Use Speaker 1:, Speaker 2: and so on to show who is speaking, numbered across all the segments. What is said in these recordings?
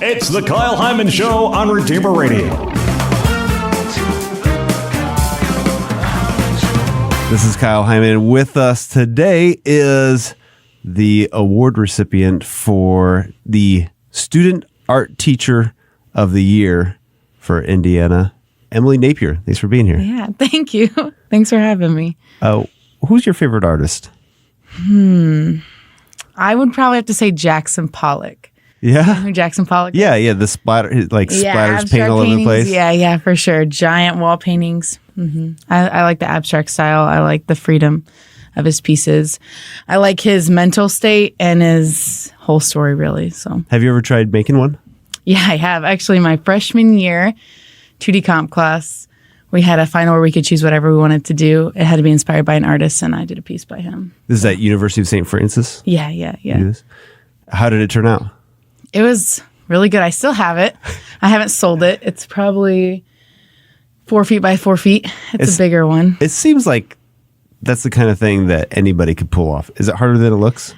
Speaker 1: It's the Kyle Hyman Show on Redeemer Radio.
Speaker 2: This is Kyle Hyman. With us today is the award recipient for the Student Art Teacher of the Year for Indiana, Emily Napier. Thanks for being here.
Speaker 3: Yeah, thank you. Thanks for having me.
Speaker 2: Who's your favorite artist?
Speaker 3: I would probably have to say Jackson Pollock.
Speaker 2: Yeah?
Speaker 3: Who Jackson Pollock is?
Speaker 2: Yeah, the splatter, splatters paint all over the
Speaker 3: paintings.
Speaker 2: place.
Speaker 3: Yeah, for sure. Giant wall paintings. I like the abstract style. I like the freedom of his pieces. I like his mental state and his whole story, really. So,
Speaker 2: Have you ever tried making one?
Speaker 3: yeah, I have. Actually, my freshman year, 2D comp class, we had a final where we could choose whatever we wanted to do. It had to be inspired by an artist, and I did a piece by him.
Speaker 2: This is at University of St. Francis?
Speaker 3: Yeah.
Speaker 2: How did it turn out?
Speaker 3: It was really good. I still have it. I haven't sold it. It's probably 4 feet by 4 feet. It's a bigger one.
Speaker 2: It seems like that's the kind of thing that anybody could pull off. Is it harder than it looks?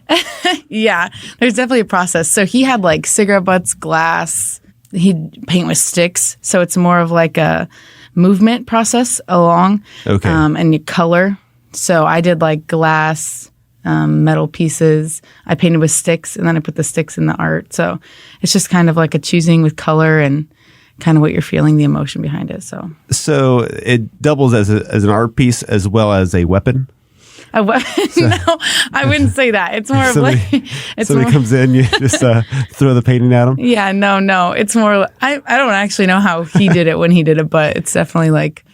Speaker 3: Yeah, there's definitely a process. So he had like cigarette butts, glass. He'd paint with sticks. So it's more of like a movement process along.
Speaker 2: Okay.
Speaker 3: And color. So I did like glass, metal pieces. I painted with sticks, and then I put the sticks in the art. So it's just kind of like a choosing with color and kind of what you're feeling, the emotion behind it.
Speaker 2: So it doubles as an art piece as well as a weapon?
Speaker 3: A weapon? No, I wouldn't say that. It's more of
Speaker 2: somebody comes in, you just throw the painting at them?
Speaker 3: Yeah, no. It's more, I don't actually know how he did it when he did it, but it's definitely like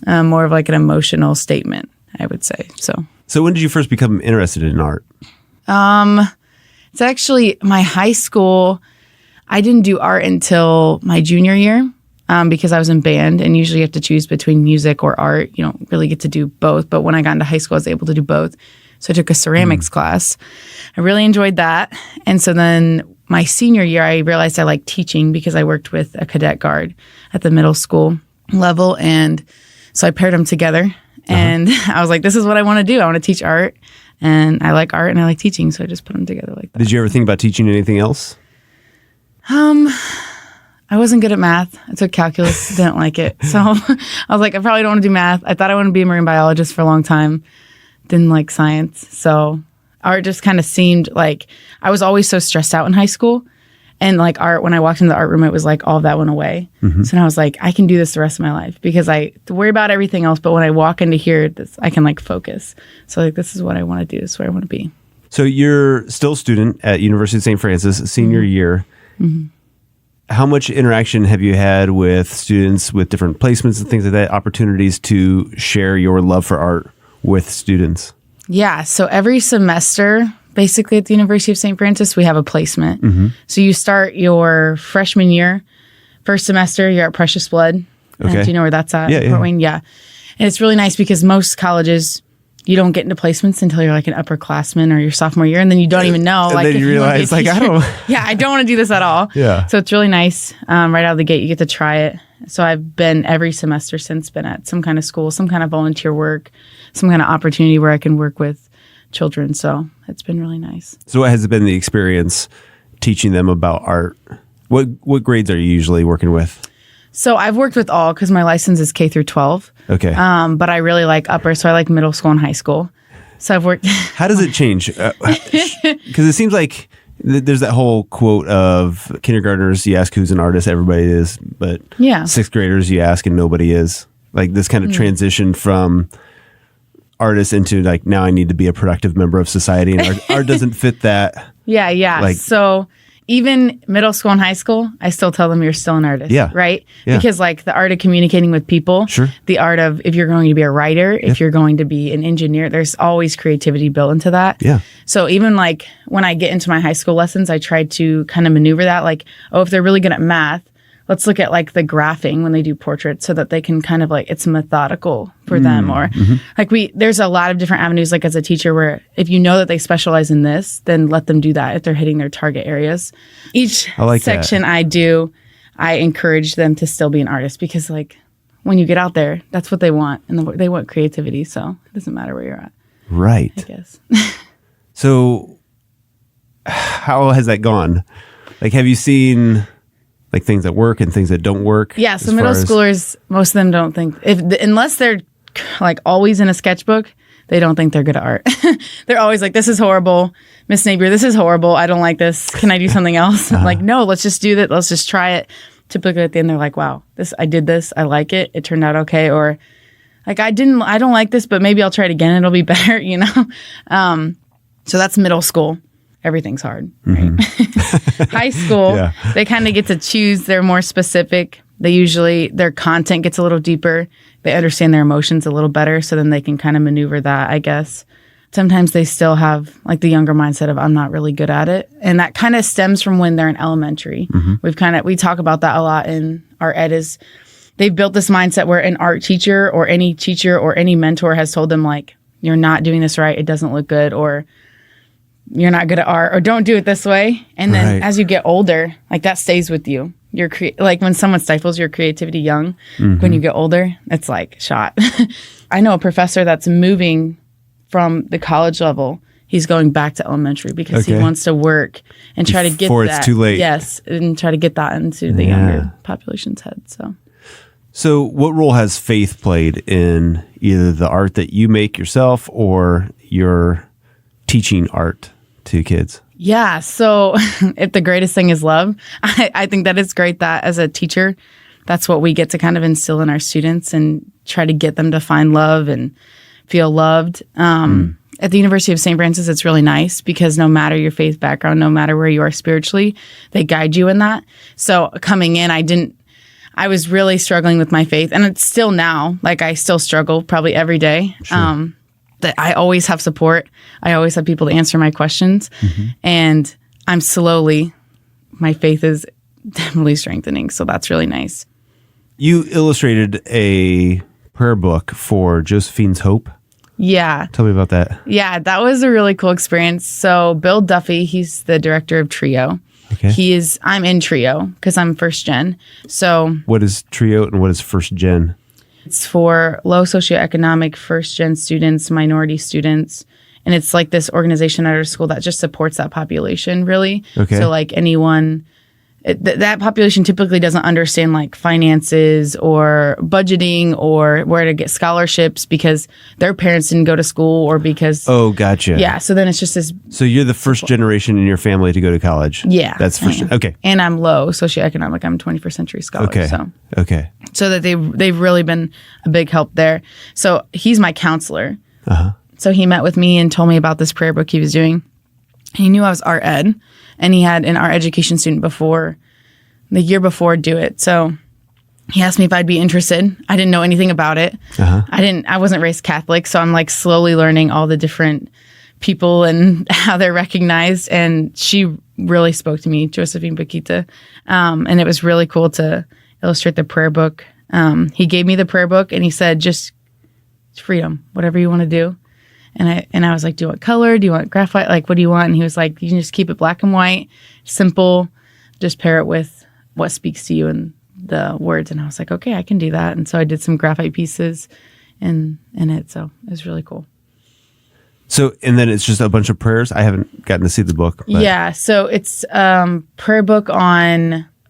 Speaker 3: more of like an emotional statement, I would say. So
Speaker 2: when did you first become interested in art?
Speaker 3: It's actually my high school. I didn't do art until my junior year because I was in band, and usually you have to choose between music or art. You don't really get to do both. But when I got into high school, I was able to do both. So I took a ceramics class. I really enjoyed that. And so then my senior year, I realized I liked teaching because I worked with a cadet guard at the middle school level. And so I paired them together. And I was like, this is what I want to do. I want to teach art. And I like art and I like teaching. So I just put them together like that.
Speaker 2: Did you ever think about teaching anything else?
Speaker 3: I wasn't good at math. I took calculus, didn't like it. So I was like, I probably don't want to do math. I thought I wanted to be a marine biologist for a long time. Didn't like science. So art just kind of seemed like I was always so stressed out in high school. And like art, when I walked into the art room, it was like all of that went away. So now I was like, I can do this the rest of my life because I worry about everything else. But when I walk into here, I can like focus. So like, this is what I want to do. This is where I want to be.
Speaker 2: So you're still a student at University of St. Francis, senior year. How much interaction have you had with students with different placements and things like that, opportunities to share your love for art with students? Yeah.
Speaker 3: So every semester, basically at the University of St. Francis, we have a placement. So you start your freshman year, first semester, you're at Precious Blood.
Speaker 2: Okay.
Speaker 3: Do you know where that's at?
Speaker 2: Yeah,
Speaker 3: Fort Wayne? Yeah. And it's really nice because most colleges, you don't get into placements until you're like an upperclassman or your sophomore year, and then you don't even know.
Speaker 2: And
Speaker 3: like,
Speaker 2: then you realize, like, I don't.
Speaker 3: Yeah, I don't want to do this at all.
Speaker 2: Yeah.
Speaker 3: So it's really nice. Right out of the gate, you get to try it. So I've been every semester since been at some kind of school, some kind of volunteer work, some kind of opportunity where I can work with children. So it's been really nice.
Speaker 2: So what has been the experience teaching them about art? What grades are you usually working with?
Speaker 3: So I've worked with all because my license is K through 12.
Speaker 2: Okay.
Speaker 3: But I really like upper, so I like middle school and high school. So I've worked.
Speaker 2: How does it change? Because it seems like there's that whole quote of kindergartners, you ask who's an artist, everybody is. But sixth graders, you ask and nobody is. Like this kind of transition from artist into like, now I need to be a productive member of society. And art doesn't fit that.
Speaker 3: Yeah. Like, so even middle school and high school, I still tell them you're still an artist.
Speaker 2: Yeah.
Speaker 3: Right?
Speaker 2: Yeah.
Speaker 3: Because like the art of communicating with people, the art of if you're going to be a writer, if you're going to be an engineer, there's always creativity built into that.
Speaker 2: Yeah.
Speaker 3: So even like when I get into my high school lessons, I try to kind of maneuver that. Like, if they're really good at math, let's look at like the graphing when they do portraits so that they can kind of like, it's methodical for them. Or like there's a lot of different avenues, like as a teacher, where if you know that they specialize in this, then let them do that if they're hitting their target areas. Each section I do, I encourage them to still be an artist because like when you get out there, that's what they want. And they want creativity. So it doesn't matter where you're at.
Speaker 2: Right.
Speaker 3: I guess.
Speaker 2: So how has that gone? Like, have you seen like things that work and things that don't work?
Speaker 3: Yeah. So middle schoolers, most of them don't think unless they're like always in a sketchbook, they don't think they're good at art. They're always like, this is horrible. Miss Napier, this is horrible. I don't like this. Can I do something else? Like, no, let's just do that. Let's just try it. Typically at the end, they're like, wow, I did this. I like it. It turned out okay. Or like, I don't like this, but maybe I'll try it again. It'll be better, you know? So that's middle school. Everything's hard, right? High school, they kind of get to choose. They're more specific. Their content gets a little deeper. They understand their emotions a little better, so then they can kind of maneuver that, I guess. Sometimes they still have like the younger mindset of I'm not really good at it. And that kind of stems from when they're in elementary. We talk about that a lot in our ed is they've built this mindset where an art teacher or any mentor has told them like, you're not doing this right. It doesn't look good, or you're not good at art, or don't do it this way. And then as you get older, like that stays with you. Like when someone stifles your creativity young, when you get older, it's like shot. I know a professor that's moving from the college level. He's going back to elementary because he wants to work and try to get
Speaker 2: before it's too late.
Speaker 3: Yes, and try to get that into the younger population's head.
Speaker 2: So what role has faith played in either the art that you make yourself or your teaching art to kids?
Speaker 3: Yeah. So if the greatest thing is love, I think that it's great that as a teacher, that's what we get to kind of instill in our students and try to get them to find love and feel loved. At the University of St. Francis, it's really nice because no matter your faith background, no matter where you are spiritually, they guide you in that. So coming in, I was really struggling with my faith, and it's still now, like I still struggle probably every day. Sure. That I always have support. I always have people to answer my questions. And my faith is definitely strengthening. So that's really nice.
Speaker 2: You illustrated a prayer book for Josephine's Hope.
Speaker 3: Yeah.
Speaker 2: Tell me about that.
Speaker 3: Yeah, that was a really cool experience. So Bill Duffy, he's the director of Trio. Okay. I'm in Trio because I'm first gen. So
Speaker 2: what is Trio and what is first gen?
Speaker 3: It's for low socioeconomic first-gen students, minority students, and it's like this organization at our school that just supports that population, really. Okay. So like anyone, that population typically doesn't understand like finances or budgeting or where to get scholarships because their parents didn't go to school or because...
Speaker 2: Oh, gotcha.
Speaker 3: Yeah, so then it's just this...
Speaker 2: So you're the first generation in your family to go to college?
Speaker 3: Yeah.
Speaker 2: That's first... Okay.
Speaker 3: And I'm low socioeconomic. I'm 21st century scholar.
Speaker 2: Okay. Okay.
Speaker 3: So that they've really been a big help there. So he's my counselor. So he met with me and told me about this prayer book he was doing. He knew I was art ed, and he had an art education student the year before do it. So he asked me if I'd be interested. I didn't know anything about it. I wasn't raised Catholic, so I'm like slowly learning all the different people and how they're recognized. And she really spoke to me, Josephine Paquita. And it was really cool to illustrate the prayer book. He gave me the prayer book and he said, just freedom, whatever you want to do. And I was like, do you want color? Do you want graphite? Like, what do you want? And he was like, you can just keep it black and white, simple, just pair it with what speaks to you and the words. And I was like, okay, I can do that. And so I did some graphite pieces in it. So it was really cool.
Speaker 2: So, and then it's just a bunch of prayers. I haven't gotten to see the book. But.
Speaker 3: Yeah. So it's prayer book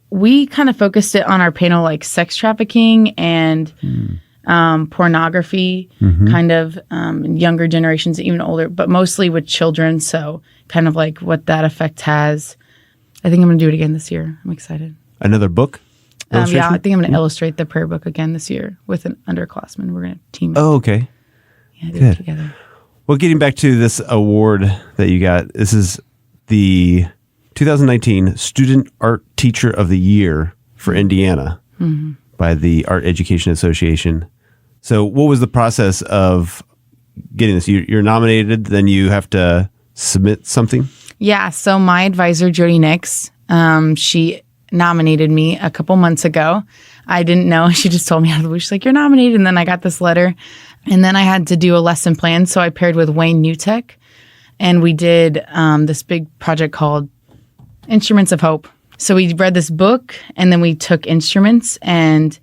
Speaker 3: we kind of focused it on our panel, like sex trafficking and pornography, kind of younger generations, even older, but mostly with children. So kind of like what that effect has. I think I'm going to do it again this year. I'm excited.
Speaker 2: Another book?
Speaker 3: Yeah, I think I'm going to illustrate the prayer book again this year with an underclassman. We're going to team up.
Speaker 2: Oh, okay.
Speaker 3: Yeah, do it together.
Speaker 2: Well, getting back to this award that you got, this is the 2019 Student Art Teacher of the Year for Indiana by the Art Education Association. So what was the process of getting this? You're nominated, then you have to submit something? Yeah,
Speaker 3: so my advisor, Jody Nix, she nominated me a couple months ago. I didn't know. She just told me out of the blue. She's like, you're nominated. And then I got this letter. And then I had to do a lesson plan. So I paired with Wayne Newtek. And we did this big project called Instruments of Hope. So we read this book, and then we took instruments. And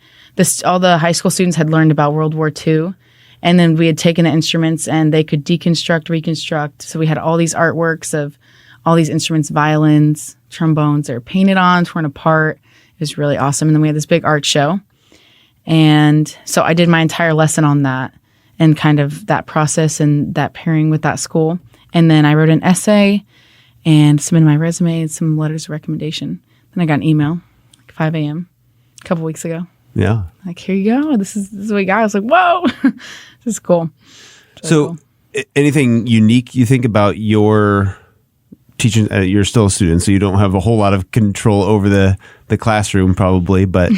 Speaker 3: all the high school students had learned about World War II. And then we had taken the instruments, and they could deconstruct, reconstruct. So we had all these artworks of all these instruments, violins, trombones are painted on, torn apart. It was really awesome. And then we had this big art show. And so I did my entire lesson on that and kind of that process and that pairing with that school. And then I wrote an essay and submitted my resume and some letters of recommendation. Then I got an email, like 5 a.m. a couple weeks ago.
Speaker 2: Yeah.
Speaker 3: Like, here you go. This is what we got. I was like, whoa, this is cool.
Speaker 2: So anything unique you think about your teaching? You're still a student, so you don't have a whole lot of control over the classroom probably, but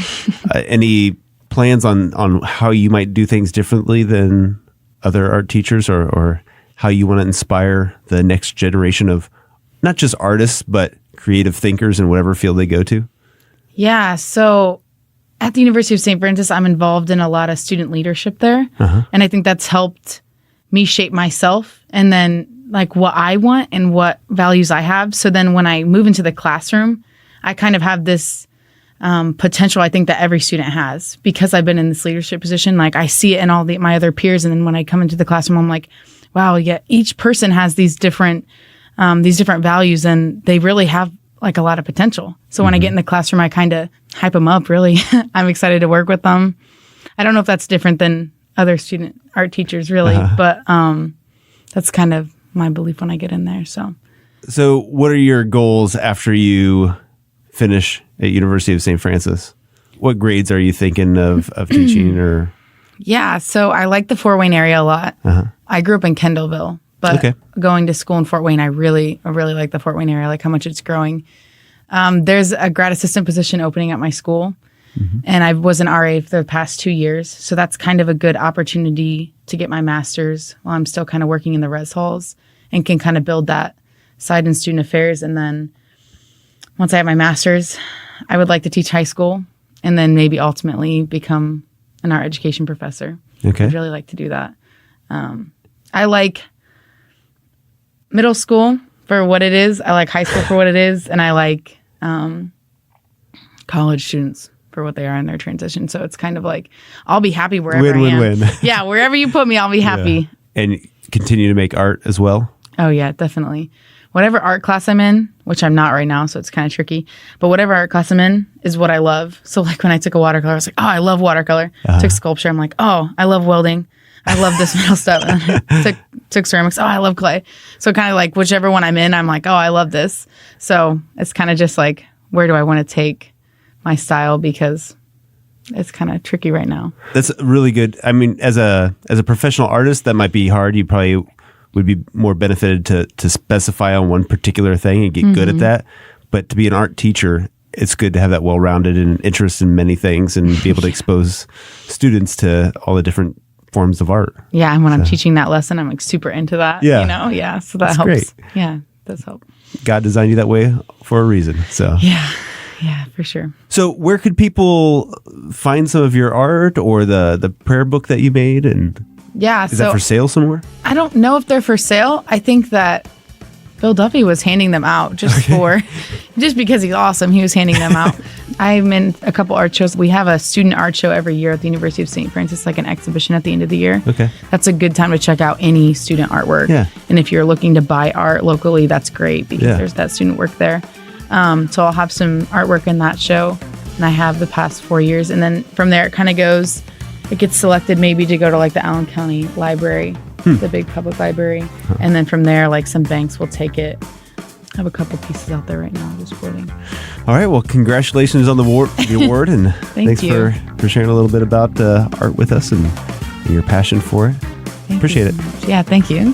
Speaker 2: any plans on how you might do things differently than other art teachers or how you want to inspire the next generation of not just artists, but creative thinkers in whatever field they go to?
Speaker 3: Yeah. So at the University of St. Francis, I'm involved in a lot of student leadership there. And I think that's helped me shape myself and then like what I want and what values I have. So then when I move into the classroom, I kind of have this potential I think that every student has because I've been in this leadership position. Like I see it in all my other peers. And then when I come into the classroom, I'm like, wow, yeah, each person has these different values and they really have like a lot of potential. So when I get in the classroom, I kind of hype them up, really. I'm excited to work with them. I don't know if that's different than other student art teachers, really, but that's kind of my belief when I get in there. So
Speaker 2: what are your goals after you finish at University of St. Francis? What grades are you thinking of teaching or?
Speaker 3: Yeah, so I like the Fort Wayne area a lot. I grew up in Kendallville. But going to school in Fort Wayne, I really like the Fort Wayne area, like how much it's growing. There's a grad assistant position opening at my school, and I was an RA for the past 2 years. So that's kind of a good opportunity to get my master's while I'm still kind of working in the res halls and can kind of build that side in student affairs. And then once I have my master's, I would like to teach high school and then maybe ultimately become an art education professor.
Speaker 2: Okay.
Speaker 3: I'd really like to do that. I like middle school for what it is. I like high school for what it is. And I like college students for what they are in their transition. So it's kind of like, I'll be happy wherever I am.
Speaker 2: Win.
Speaker 3: Yeah, wherever you put me, I'll be happy.
Speaker 2: Yeah. And continue to make art as well?
Speaker 3: Oh, yeah, definitely. Whatever art class I'm in, which I'm not right now, so it's kind of tricky, but whatever art class I'm in is what I love. So like when I took a watercolor, I was like, oh, I love watercolor. Took sculpture, I'm like, oh, I love welding. I love this metal stuff. took ceramics. Oh, I love clay. So kind of like whichever one I'm in, I'm like, oh, I love this. So it's kind of just like, where do I want to take my style? Because it's kind of tricky right now. That's
Speaker 2: really good. I mean, as a professional artist, that might be hard. You probably would be more benefited to specify on one particular thing and get good at that. But to be an art teacher, it's good to have that well-rounded and interest in many things and be able to expose students to all the different forms of art.
Speaker 3: Yeah, and when I'm teaching that lesson, I'm like super into that.
Speaker 2: Yeah.
Speaker 3: You know? Yeah, so that
Speaker 2: That's
Speaker 3: helps.
Speaker 2: Great.
Speaker 3: Yeah, it does help.
Speaker 2: God designed you that way for a reason. So
Speaker 3: Yeah, for sure.
Speaker 2: So where could people find some of your art or the prayer book that you made? And is that for sale somewhere?
Speaker 3: I don't know if they're for sale. I think that Bill Duffy was handing them out just because he's awesome. He was handing them out. I'm in a couple art shows. We have a student art show every year at the University of St. Francis, like an exhibition at the end of the year.
Speaker 2: Okay.
Speaker 3: That's a good time to check out any student artwork.
Speaker 2: Yeah.
Speaker 3: And if you're looking to buy art locally, that's great because there's that student work there. So I'll have some artwork in that show, and I have the past 4 years. And then from there, it gets selected maybe to go to like the Allen County Library, the big public library. And then from there, like some banks will take it. I have a couple pieces out there right now, just quoting.
Speaker 2: All right. Well, congratulations on the award. And thanks
Speaker 3: you.
Speaker 2: for sharing a little bit about art with us and your passion for it. Appreciate it.
Speaker 3: Yeah, thank you.